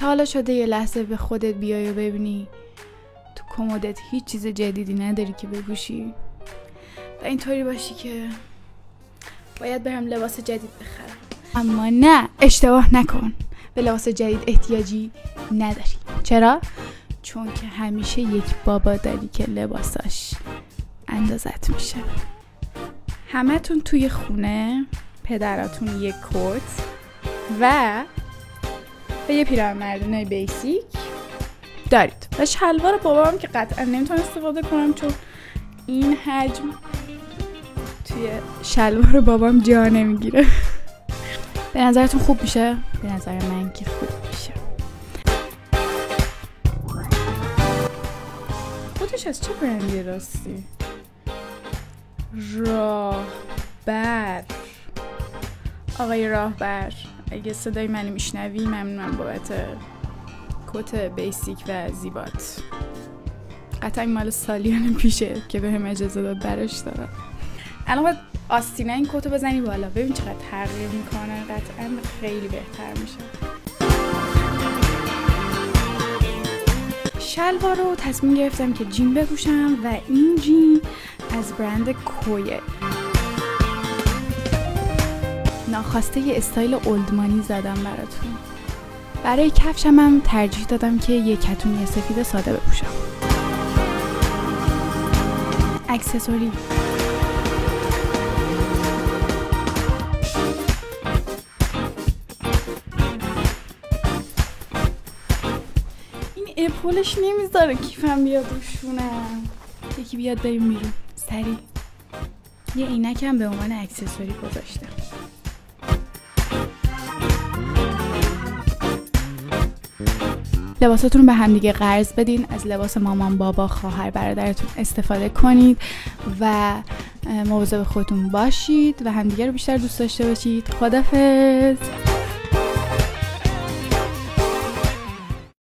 تا حالا شده یه لحظه به خودت بیای و ببینی تو کمدت هیچ چیز جدیدی نداری که بپوشی و اینطوری باشی که باید برم لباس جدید بخرم؟ اما نه، اشتباه نکن، به لباس جدید احتیاجی نداری. چرا؟ چون که همیشه یک بابا داری که لباساش اندازت میشه. همتون توی خونه پدراتون یک کت و یه پیرمردونه بیسیک دارید و شلوار بابام که قطعا نمیتونم استفاده کنم چون این حجم توی شلوار بابام جا نمیگیره. به نظرتون خوب میشه؟ به نظر من که خوب میشه. خودش از چه برندی راستی؟ راهبر. آقای راهبر، اگه صدای منو میشنوی ممنونم بابت کت بیسیک و زیبات. قطعا مال سالیان پیشه که بهم اجازه داد برش دارم. الان باید آستینه این کتو بزنی بالا، ببین چقدر تغییر میکنه. قطعا خیلی بهتر میشه. شلوار رو تصمیم گرفتم که جین بپوشم و این جین از برند کویه. ناخواسته یه استایل اولدمانی زدم براتون. برای کفشم هم ترجیح دادم که یه کتونی سفید ساده بپوشم. اکسسوری این اپولش نمیذاره کیفم بیاد روشونم. یکی بیاد بریم بیرون سریع. یه عینکم به عنوان اکسسوری گذاشتم. لباساتون رو به هم دیگه قرض بدین، از لباس مامان، بابا، خواهر، برادرتون استفاده کنید و مواظب خودتون باشید و همدیگه رو بیشتر دوست داشته باشید. خدافظ.